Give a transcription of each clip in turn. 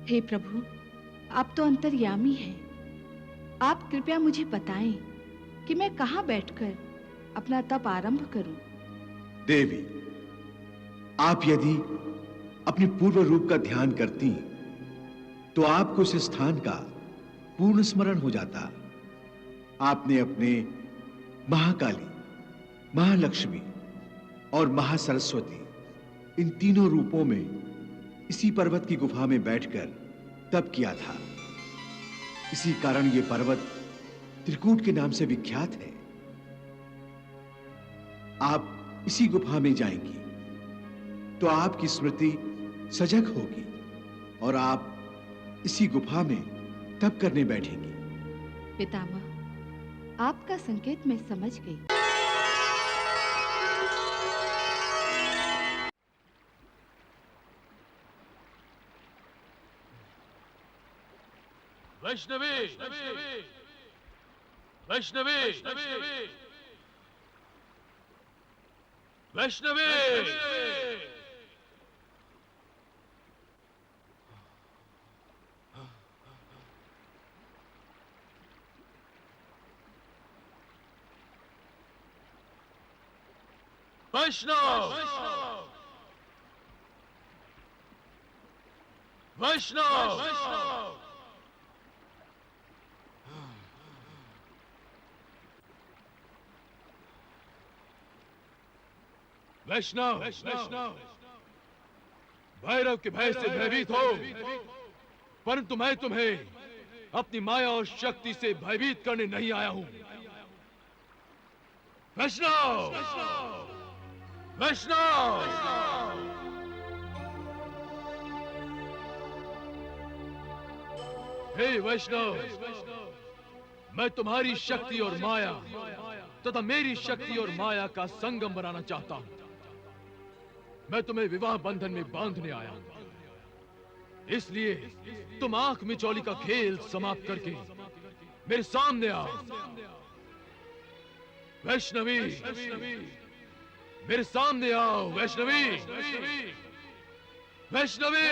हे प्रभु, आप तो अंतर्यामी हैं। आप कृपया मुझे बताएं कि मैं कहाँ बैठकर अपना तप आरंभ करूं। देवी, आप यदि अपने पूर्व रूप का ध्यान करती तो आपको इस स्थान का पूर्ण स्मरण हो जाता। आपने अपने महाकाली, महालक्ष्मी और महासरस्वती इन तीनों रूपों में इसी पर्वत की गुफा में बैठकर तप किया था। इसी कारण यह पर्वत त्रिकूट के नाम से विख्यात है। आप इसी गुफा में जाएंगी तो आपकी स्मृति सजग होगी और आप इसी गुफा में तप करने बैठेंगी। पितामह, आपका संकेत मैं समझ गई। वैष्णवी, वैष्णवी, वैष्णवी, वैष्णवी, वैष्णव, वैष्णव, वैष्णव, वैष्णव, भैरव के भय से भयभीत हो, परंतु मैं तुम्हें अपनी माया और शक्ति से भयभीत करने नहीं आया हूं। वैष्णव, वैष्णव, हे वैष्णव, मैं तुम्हारी शक्ति और माया तथा मेरी शक्ति और माया का संगम बनाना चाहता हूं। मैं तुम्हें विवाह बंधन में बांधने आया हूं। इसलिए तुम आंख मिचौली का खेल समाप्त करके मेरे सामने आओ। वैष्णवी, मेरे सामने आओ। वैष्णवी, वैष्णवी,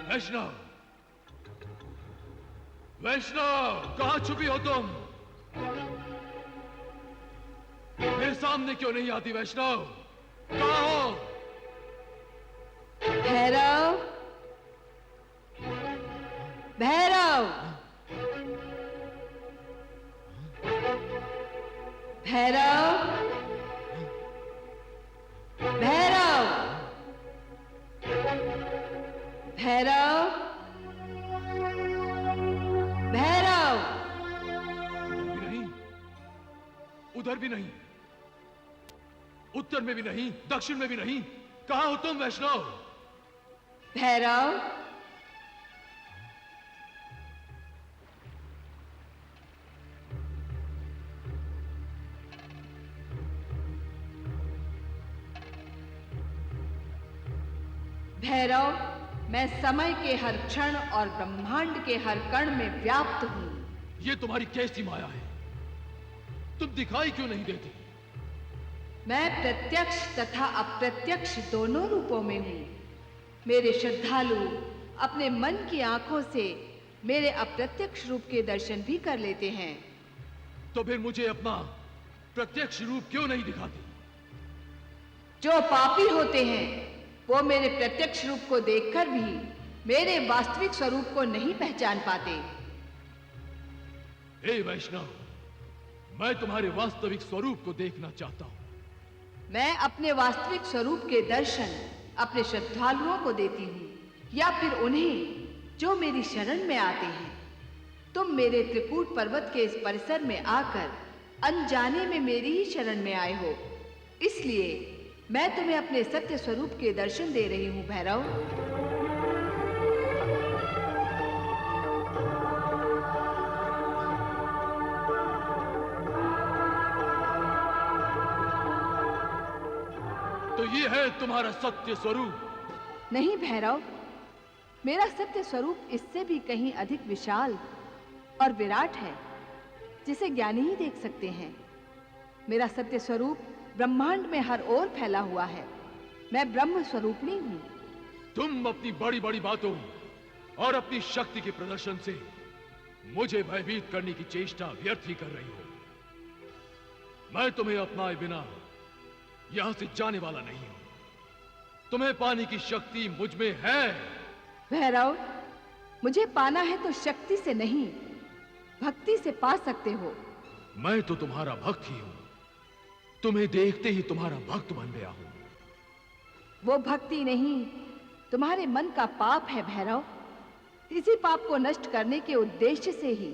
वैष्णव, वैष्णव, कहां छुपी हो तुम? मेरे सामने क्यों नहीं आती वैष्णव? कहां हो? भैरव, भैरव, भैरव, भैरव, भैरव, भैरव। भी नहीं, उधर भी नहीं, उत्तर में भी नहीं, दक्षिण में भी नहीं। कहां हो तुम वैष्णव? भैरव, भैरव, मैं समय के हर क्षण और ब्रह्मांड के हर कण में व्याप्त हूं। ये तुम्हारी कैसी माया है? तुम दिखाई क्यों नहीं देती? मैं प्रत्यक्ष तथा अप्रत्यक्ष दोनों रूपों में हूं। मेरे श्रद्धालु अपने मन की आंखों से मेरे अप्रत्यक्ष रूप के दर्शन भी कर लेते हैं। तो फिर मुझे अपना प्रत्यक्ष रूप क्यों नहीं दिखाती? जो पापी होते हैं वो मेरे प्रत्यक्ष रूप को देखकर भी मेरे वास्तविक स्वरूप को नहीं पहचान पाते। हे वैष्णव, मैं तुम्हारे वास्तविक स्वरूप को देखना चाहता हूं। मैं अपने वास्तविक स्वरूप के दर्शन अपने श्रद्धालुओं को देती हूँ या फिर उन्हें जो मेरी शरण में आते हैं। तुम मेरे त्रिकूट पर्वत के इस परिसर में आकर अनजाने में मेरी ही शरण में आए हो, इसलिए मैं तुम्हें अपने सत्य स्वरूप के दर्शन दे रही हूँ भैरव। तो ये है तुम्हारा सत्य स्वरूप? नहीं भैरव, मेरा सत्य स्वरूप इससे भी कहीं अधिक विशाल और विराट है, जिसे ज्ञानी ही देख सकते हैं। मेरा सत्य स्वरूप ब्रह्मांड में हर ओर फैला हुआ है। मैं ब्रह्म स्वरूपिणी हूँ। तुम अपनी बड़ी बड़ी बातों और अपनी शक्ति के प्रदर्शन से मुझे भयभीत करने की चेष्टा व्यर्थ ही कर रही हो। मैं तुम्हें अपनाए बिना यहां से जाने वाला नहीं हूं। तुम्हें पाने की शक्ति मुझ में है। भैरव, मुझे पाना है तो शक्ति से नहीं, भक्ति से पा सकते हो। मैं तो तुम्हारा भक्त ही हूं। तुम्हें देखते ही तुम्हारा भक्त बन गया हूं। वो भक्ति नहीं, तुम्हारे मन का पाप है भैरव। इसी पाप को नष्ट करने के उद्देश्य से ही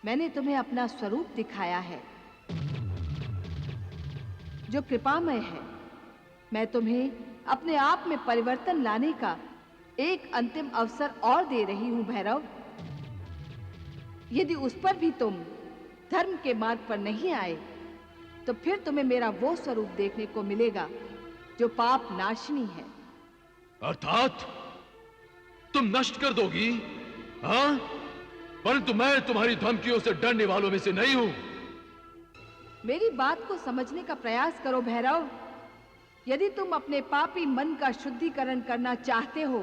मैंने तुम्हें अपना स्वरूप दिखाया है, जो कृपामय है। मैं तुम्हें अपने आप में परिवर्तन लाने का एक अंतिम अवसर और दे रही हूं भैरव। यदि उस पर भी तुम धर्म के मार्ग पर नहीं आए, तो फिर तुम्हें मेरा वो स्वरूप देखने को मिलेगा जो पाप नाशनी है। अर्थात तुम नष्ट कर दोगी? हाँ? परंतु मैं तुम्हारी धमकियों से डरने वालों में से नहीं हूं। मेरी बात को समझने का प्रयास करो भैरव। यदि तुम अपने पापी मन का शुद्धिकरण करना चाहते हो,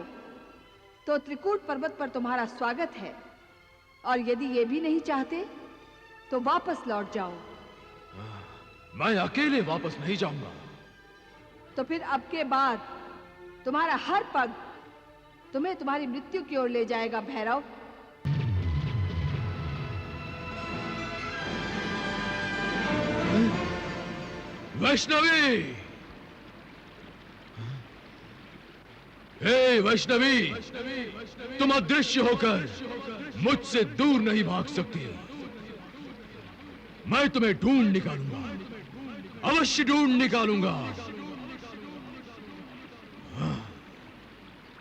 तो त्रिकूट पर्वत पर तुम्हारा स्वागत है। और यदि ये भी नहीं चाहते, तो वापस लौट जाओ। मैं अकेले वापस नहीं जाऊंगा। तो फिर अब के बाद तुम्हारा हर पग तुम्हें तुम्हारी मृत्यु की ओर ले जाएगा भैरव। वैष्णवी! हे वैष्णवी! तुम अदृश्य होकर मुझसे दूर नहीं भाग सकती। मैं तुम्हें ढूंढ निकालूंगा, अवश्य ढूंढ निकालूंगा।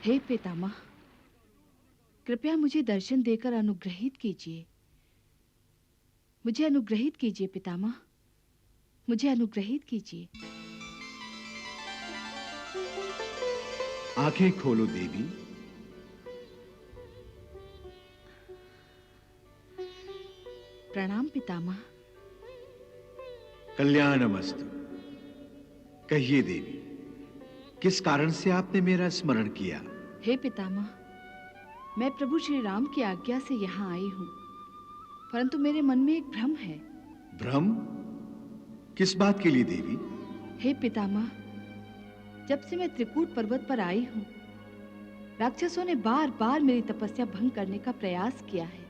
हे पितामह, कृपया मुझे दर्शन देकर अनुग्रहित कीजिए। मुझे अनुग्रहित कीजिए पितामह, मुझे अनुग्रहित कीजिए। आंखें खोलो देवी। प्रणाम पितामह। कल्याणमस्तु। कहिए देवी, किस कारण से आपने मेरा स्मरण किया? हे पितामह, मैं प्रभु श्री राम की आज्ञा से यहाँ आई हूँ, परंतु मेरे मन में एक भ्रम है। भ्रम? किस बात के लिए देवी? हे पितामह, जब से मैं त्रिकूट पर्वत पर आई हूँ, राक्षसों ने बार बार मेरी तपस्या भंग करने का प्रयास किया है।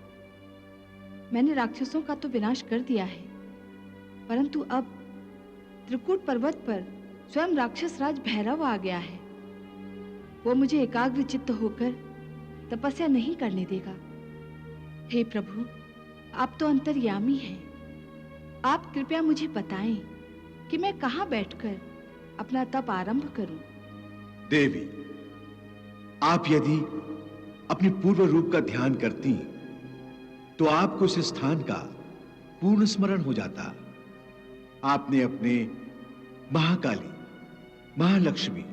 मैंने राक्षसों का तो विनाश कर दिया है, परंतु अब त्रिकूट पर्वत पर स्वयं राक्षस राज भैरव आ गया है। वो मुझे एकाग्र चित्त होकर तपस्या नहीं करने देगा। हे प्रभु, आप तो अंतर्यामी हैं। आप कृपया मुझे बताएं कि मैं कहाँ बैठकर अपना तप आरंभ करूं। देवी, आप यदि अपने पूर्व रूप का ध्यान करती तो आपको इस स्थान का पूर्ण स्मरण हो जाता। आपने अपने महाकाली, महालक्ष्मी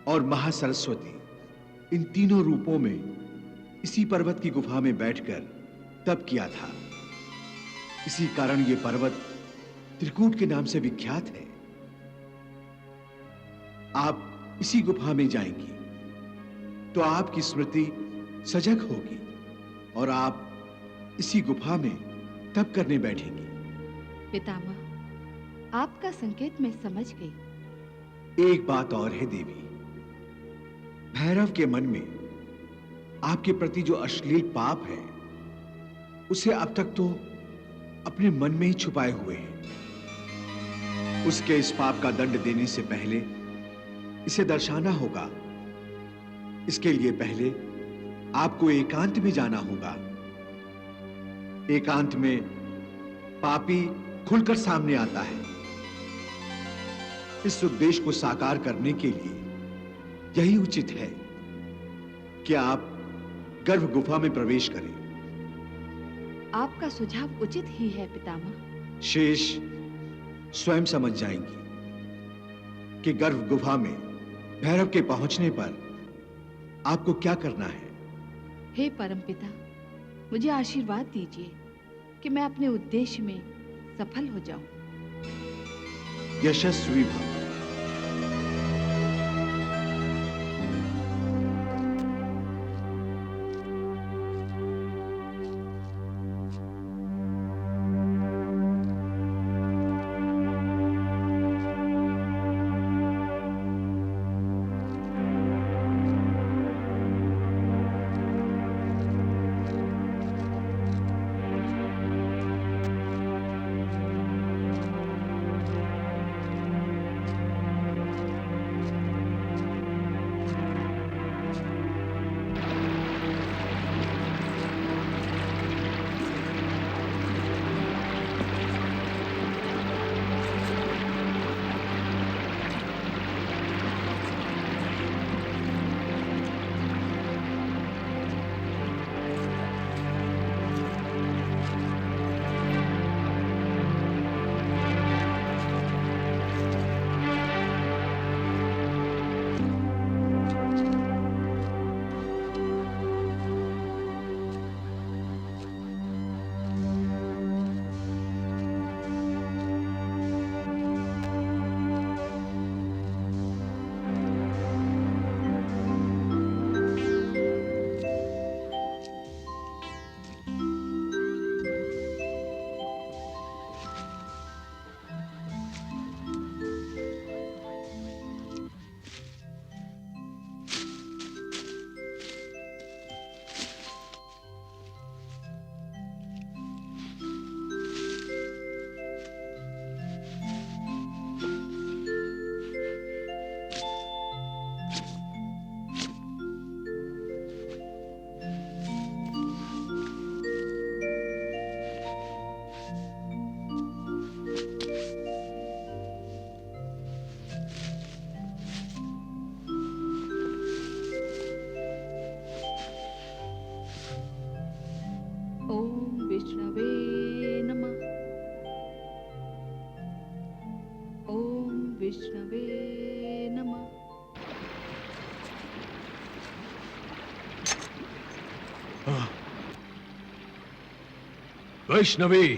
और महासरस्वती, इन तीनों रूपों में इसी पर्वत की गुफा में बैठकर तप किया था। इसी कारण यह पर्वत त्रिकूट के नाम से विख्यात है। आप इसी गुफा में जाएंगी तो आपकी स्मृति सजग होगी और आप इसी गुफा में तप करने बैठेंगी। पितामह, आपका संकेत मैं समझ गई। एक बात और है देवी, भैरव के मन में आपके प्रति जो अश्लील पाप है, उसे अब तक तो अपने मन में ही छुपाए हुए हैं। उसके इस पाप का दंड देने से पहले इसे दर्शाना होगा। इसके लिए पहले आपको एकांत में जाना होगा। एकांत में पापी खुलकर सामने आता है। इस उद्देश्य को साकार करने के लिए यही उचित है कि आप गर्भ गुफा में प्रवेश करें। आपका सुझाव उचित ही है पितामह। शेष स्वयं समझ जाएंगी कि गर्भ गुफा में भैरव के पहुंचने पर आपको क्या करना है। हे परमपिता, मुझे आशीर्वाद दीजिए कि मैं अपने उद्देश्य में सफल हो जाऊं। यशस्वी भव। विष्णवे नमः। ओम विष्णवे नमः। वैष्णवी,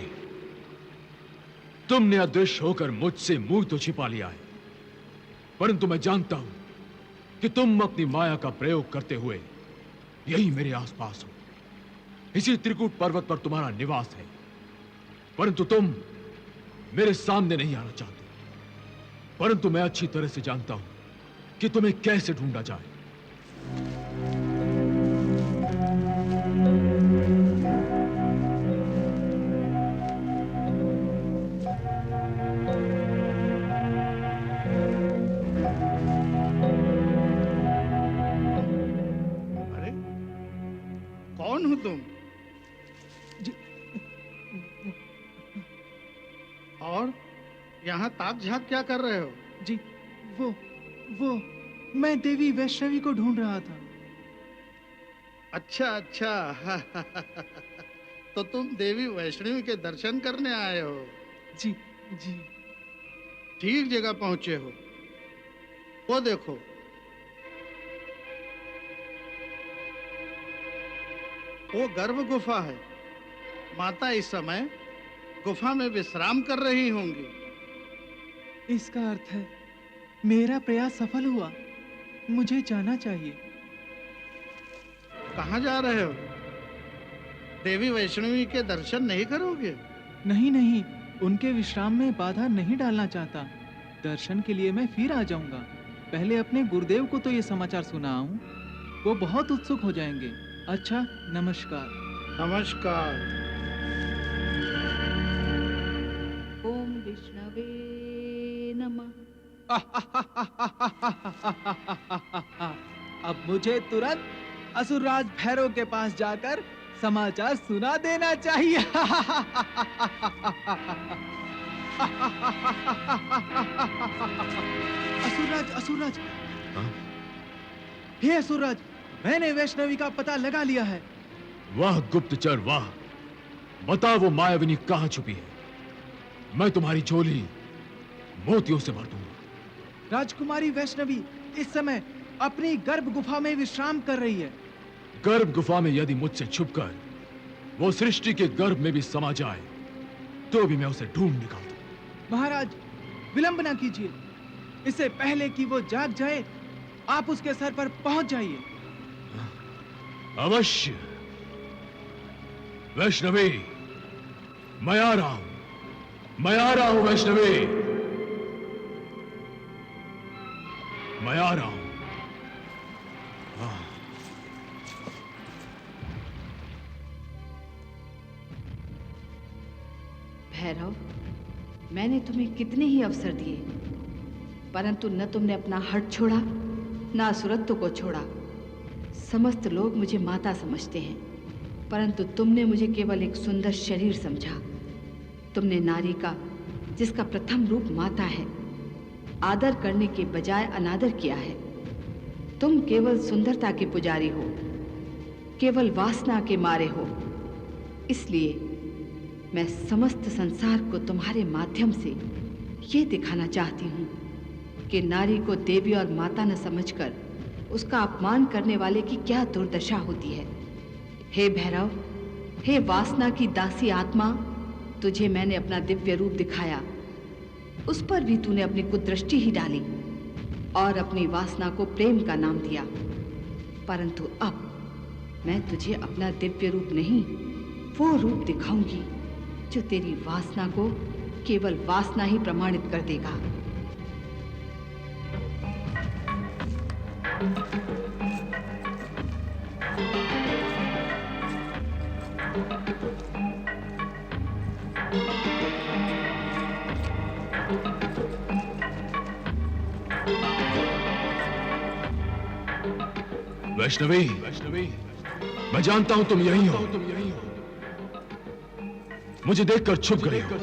तुमने अदृश्य होकर मुझसे मुंह तो छिपा लिया है, परंतु मैं जानता हूं कि तुम अपनी माया का प्रयोग करते हुए यही मेरे आसपास हो। इसी त्रिकूट पर्वत पर तुम्हारा निवास है, परंतु तुम मेरे सामने नहीं आना चाहते। परंतु मैं अच्छी तरह से जानता हूं कि तुम्हें कैसे ढूंढा जाए। अरे कौन हो तुम? और यहाँ ताक झाक क्या कर रहे हो? जी, वो मैं देवी वैष्णवी को ढूंढ रहा था। अच्छा अच्छा तो तुम देवी वैष्णवी के दर्शन करने आए हो? जी जी। ठीक जगह पहुंचे हो। वो देखो, वो गर्भ गुफा है। माता इस समय गुफा में विश्राम कर रही होंगी। इसका अर्थ है मेरा प्रयास सफल हुआ। मुझे जाना चाहिए। कहाँ जा रहे हो? देवी वैष्णवी के दर्शन नहीं करोगे? नहीं, उनके विश्राम में बाधा नहीं डालना चाहता। दर्शन के लिए मैं फिर आ जाऊंगा। पहले अपने गुरुदेव को तो ये समाचार सुनाऊं, वो बहुत उत्सुक हो जाएंगे। अच्छा, नमस्कार। नमस्कार। ओम विष्णवे नमः। अब मुझे तुरंत असुरराज भैरव के पास जाकर समाचार सुना देना चाहिए। असुरराज। हाँ? हे असुरराज, मैंने वैष्णवी का पता लगा लिया है। वाह गुप्तचर वाह, बता वो मायाविनी कहाँ छुपी है। मैं तुम्हारी झोली मोतियों से भर दूंगा। राजकुमारी वैष्णवी इस समय अपनी गर्भ गुफा में विश्राम कर रही है। गर्भ गुफा में यदि मुझसे छुपकर वो सृष्टि के गर्भ में भी समा जाए तो भी मैं उसे ढूंढ निकालता हूं। महाराज, विलंब ना कीजिए। इससे पहले कि वो जाग जाए, आप उसके सर पर पहुंच जाइए। अवश्य। वैष्णवी, मैं आ रहा हूं, मैं आ रहा हूं वैष्णवी, मैं आ रहा हूं। भैरव, मैंने तुम्हें कितने ही अवसर दिए, परंतु न तुमने अपना हठ छोड़ा, न असुरत्व को छोड़ा। समस्त लोग मुझे माता समझते हैं, परंतु तुमने मुझे केवल एक सुंदर शरीर समझा। तुमने नारी का, जिसका प्रथम रूप माता है, आदर करने के बजाय अनादर किया है। तुम केवल सुंदरता के पुजारी हो, केवल वासना के मारे हो। इसलिए मैं समस्त संसार को तुम्हारे माध्यम से ये दिखाना चाहती हूँ कि नारी को देवी और माता न समझकर उसका अपमान करने वाले की क्या दुर्दशा होती है। हे भैरव, हे वासना की दासी आत्मा, तुझे मैंने अपना दिव्य रूप दिखाया, उस पर भी तूने अपनी कुदृष्टि ही डाली और अपनी वासना को प्रेम का नाम दिया। परंतु अब मैं तुझे अपना दिव्य रूप नहीं, वो रूप दिखाऊंगी जो तेरी वासना को केवल वासना ही प्रमाणित कर देगा। वैष्णवी, मैं जानता हूं तुम यही हो। मुझे देखकर छुप गए हो,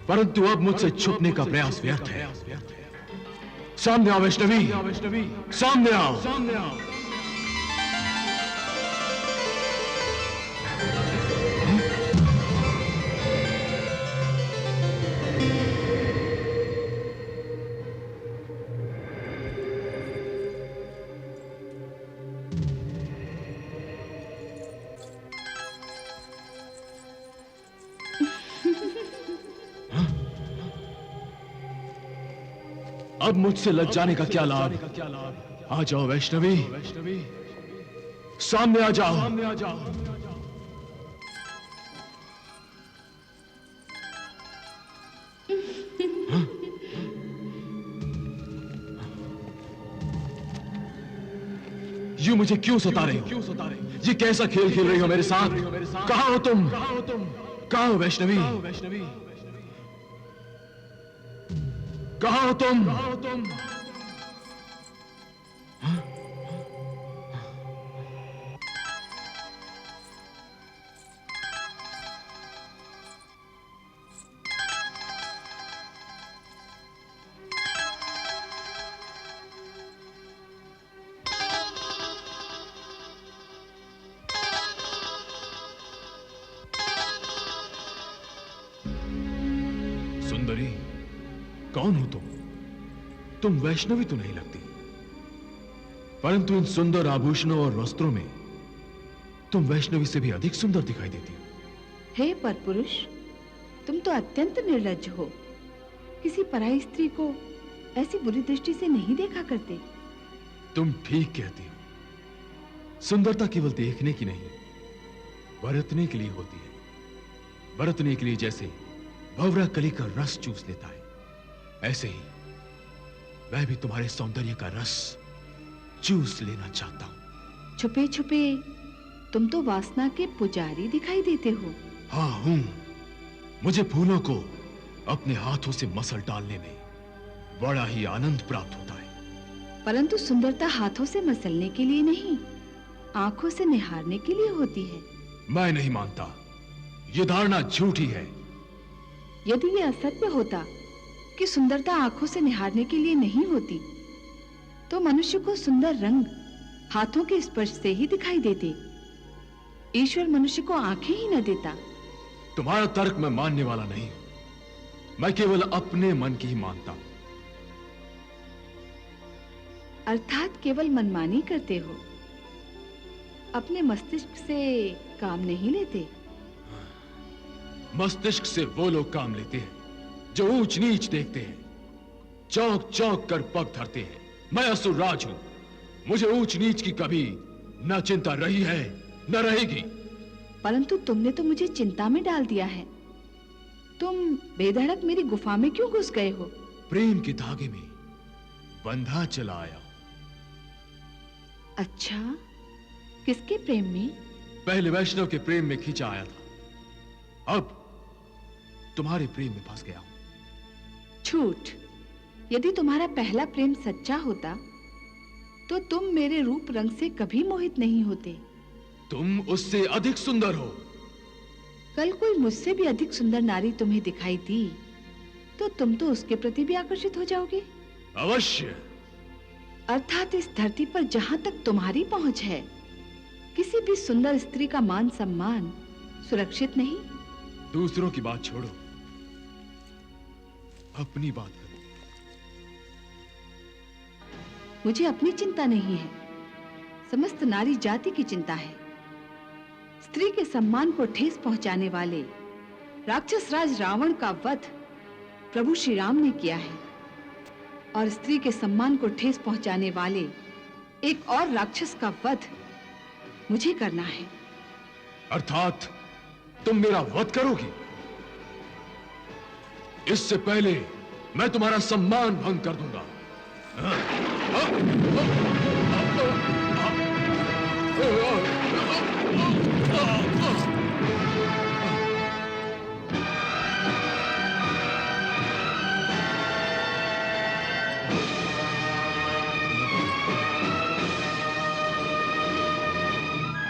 परंतु अब मुझसे छुपने का प्रयास व्यर्थ है। सामने आओ वैष्णवी, सामने आओ। अब मुझसे लज जाने का क्या लाभ? आ जाओ वैष्णवी, सामने आ जाओ। यूं मुझे क्यों सता रहे हो? ये कैसा खेल खेल रही हो मेरे साथ? कहां हो तुम? कहां हो वैष्णवी? कहां हो तुम? सुंदरी, कौन हो तुम? तुम वैष्णवी तो नहीं लगती, परंतु इन सुंदर आभूषणों और वस्त्रों में तुम वैष्णवी से भी अधिक सुंदर दिखाई देती हो। हे परपुरुष, तुम तो अत्यंत निर्लज्ज हो। किसी पराई स्त्री को ऐसी बुरी दृष्टि से नहीं देखा करते। तुम ठीक कहती हो। सुंदरता केवल देखने की नहीं, बरतने के लिए होती है। बरतने के लिए जैसे भंवरा कली का रस चूस लेता है, ऐसे ही मैं भी तुम्हारे सौंदर्य का रस चूस लेना चाहता हूं। छुपे छुपे तुम तो वासना के पुजारी दिखाई देते हो। हाँ हूं। मुझे फूलों को अपने हाथों से मसल डालने में बड़ा ही आनंद प्राप्त होता है। परंतु सुंदरता हाथों से मसलने के लिए नहीं, आंखों से निहारने के लिए होती है। मैं नहीं मानता, यह धारणा झूठी है। यदि ये असत्य होता कि सुंदरता आंखों से निहारने के लिए नहीं होती, तो मनुष्य को सुंदर रंग हाथों के स्पर्श से ही दिखाई देते। ईश्वर मनुष्य को आंखें ही न देता। तुम्हारा तर्क मैं मानने वाला नहीं, मैं केवल अपने मन की ही मानता हूं। अर्थात केवल मनमानी करते हो, अपने मस्तिष्क से काम नहीं लेते। मस्तिष्क से वो लोग काम लेते हैं जो ऊंच नीच देखते हैं, चौंक चौंक कर पग धरते हैं। मैं असुरराज हूं, मुझे ऊंच नीच की कभी न चिंता रही है न रहेगी। परंतु तुमने तो मुझे चिंता में डाल दिया है। तुम बेधड़क मेरी गुफा में क्यों घुस गए हो? प्रेम के धागे में बंधा चला आया। अच्छा, किसके प्रेम में? पहले वैष्णव के प्रेम में खींचा आया था, अब तुम्हारे प्रेम में फंस गया हूं। झूठ। यदि तुम्हारा पहला प्रेम सच्चा होता तो तुम मेरे रूप रंग से कभी मोहित नहीं होते। तुम उससे अधिक सुंदर हो। कल कोई मुझसे भी अधिक सुंदर नारी तुम्हें दिखाई दी तो तुम तो उसके प्रति भी आकर्षित हो जाओगे। अवश्य। अर्थात इस धरती पर जहां तक तुम्हारी पहुंच है, किसी भी सुंदर स्त्री का मान सम्मान सुरक्षित नहीं। दूसरों की बात छोड़ो, अपनी बात करो। मुझे अपनी चिंता नहीं है, समस्त नारी जाति की चिंता है। स्त्री के सम्मान को ठेस पहुंचाने वाले राक्षस राज रावण का वध प्रभु श्री राम ने किया है, और स्त्री के सम्मान को ठेस पहुंचाने वाले एक और राक्षस का वध मुझे करना है। अर्थात तुम मेरा वध करोगी? इससे पहले मैं तुम्हारा सम्मान भंग कर दूंगा।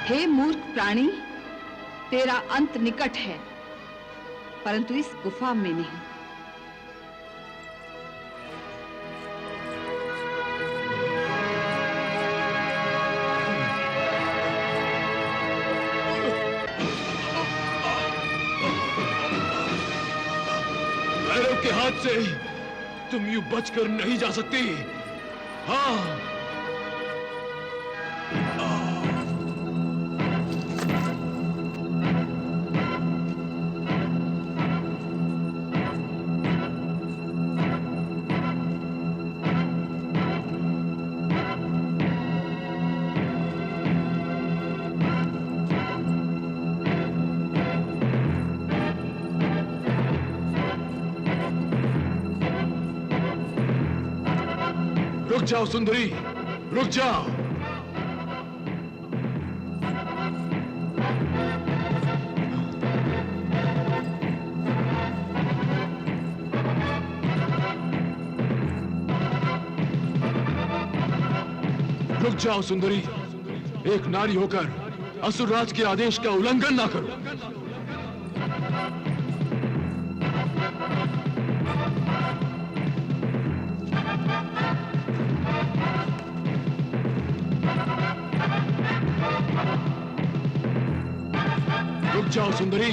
हे मूर्ख प्राणी, तेरा अंत निकट है, परंतु इस गुफा में नहीं। भैरव के हाथ से तुम यूं बचकर नहीं जा सकती। हाँ, रुक जाओ सुंदरी, रुक जाओ। रुक जाओ सुंदरी, एक नारी होकर असुरराज के आदेश का उल्लंघन ना करो। रुक जाओ सुंदरी,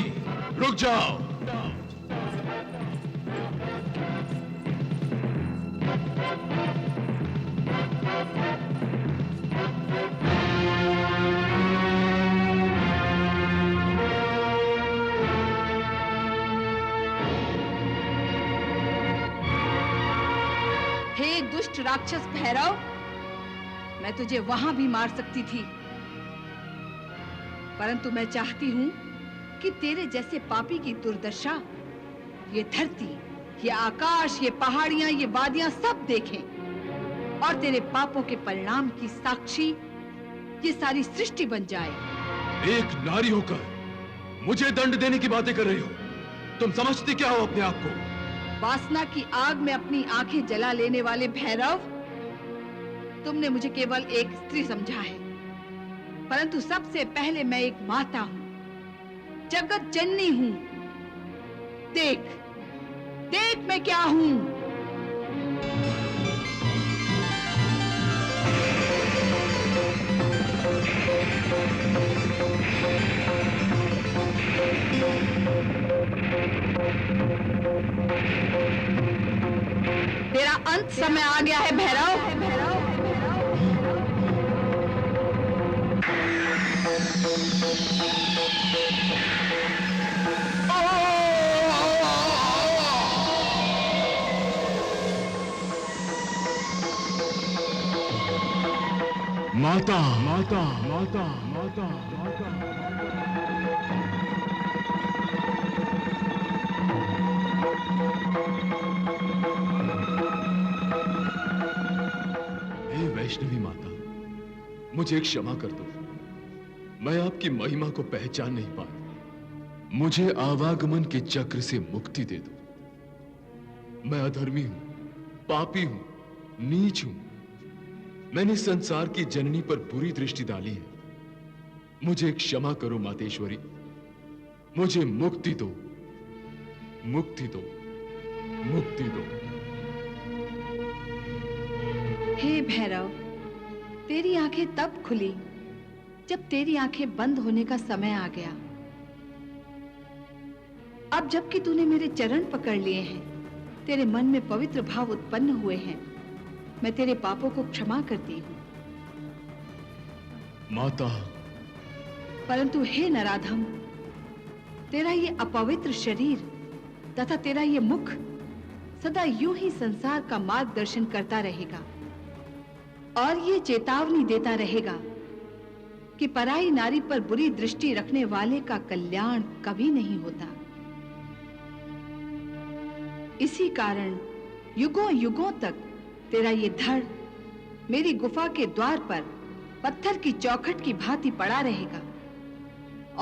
रुक जाओ। हे दुष्ट राक्षस भैरव, मैं तुझे वहां भी मार सकती थी, परंतु मैं चाहती हूं कि तेरे जैसे पापी की दुर्दशा ये धरती, ये आकाश, ये पहाड़ियां, ये वादियां सब देखें और तेरे पापों के परिणाम की साक्षी ये सारी सृष्टि बन जाए। एक नारी होकर मुझे दंड देने की बातें कर रही हो, तुम समझती क्या हो अपने आप को? वासना की आग में अपनी आंखें जला लेने वाले भैरव, तुमने मुझे केवल एक स्त्री समझा है, परंतु सबसे पहले मैं एक माता हूं, जगत जननी हूं। देख, देख मैं क्या हूं। तेरा अंत समय आ गया है भैरव। माता माता माता माता माता हे वैष्णवी माता, मुझे क्षमा कर दो। मैं आपकी महिमा को पहचान नहीं पाया। मुझे आवागमन के चक्र से मुक्ति दे दो। मैं अधर्मी हूं, पापी हूं, नीच हूं। मैंने संसार की जननी पर बुरी दृष्टि डाली है। मुझे क्षमा करो मातेश्वरी। मुझे मुक्ति दो, मुक्ति दो, मुक्ति दो। हे भैरव, तेरी आंखें तब खुली जब तेरी आंखें बंद होने का समय आ गया। अब जबकि तूने मेरे चरण पकड़ लिए हैं, तेरे मन में पवित्र भाव उत्पन्न हुए हैं, मैं तेरे पापों को क्षमा करती हूँ। माता, परंतु हे नराधम, तेरा ये अपवित्र शरीर तथा तेरा ये मुख सदा यूं ही संसार का मार्गदर्शन करता रहेगा और ये चेतावनी देता रहेगा कि पराई नारी पर बुरी दृष्टि रखने वाले का कल्याण कभी नहीं होता। इसी कारण युगों युगों तक तेरा ये धड़ मेरी गुफा के द्वार पर पत्थर की चौखट की भांति पड़ा रहेगा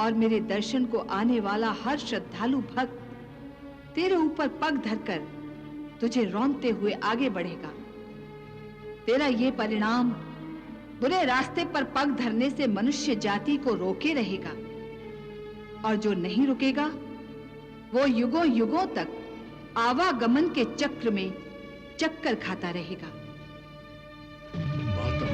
और मेरे दर्शन को आने वाला हर श्रद्धालु भक्त तेरे ऊपर पग धरकर तुझे रौंदते हुए आगे बढ़ेगा। तेरा ये परिणाम बुरे रास्ते पर पग धरने से मनुष्य जाति को रोके रहेगा और जो नहीं रुकेगा वो युगों युगों तक आवागमन के चक्र में चक्कर खाता रहेगा। माता,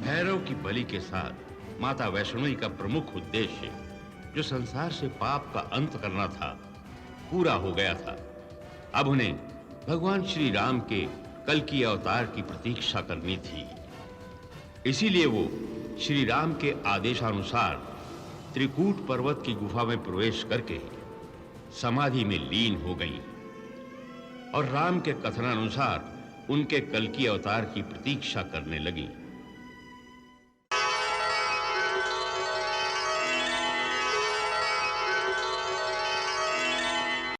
भैरव की बलि के साथ माता वैष्णवी का प्रमुख उद्देश्य, जो संसार से पाप का अंत करना था, पूरा हो गया था। अब उन्हें भगवान श्री राम के कल की अवतार की प्रतीक्षा करनी थी। इसीलिए वो श्री राम के आदेशानुसार त्रिकूट पर्वत की गुफा में प्रवेश करके समाधि में लीन हो गईं और राम के कथनानुसार उनके कल की अवतार की प्रतीक्षा करने लगी।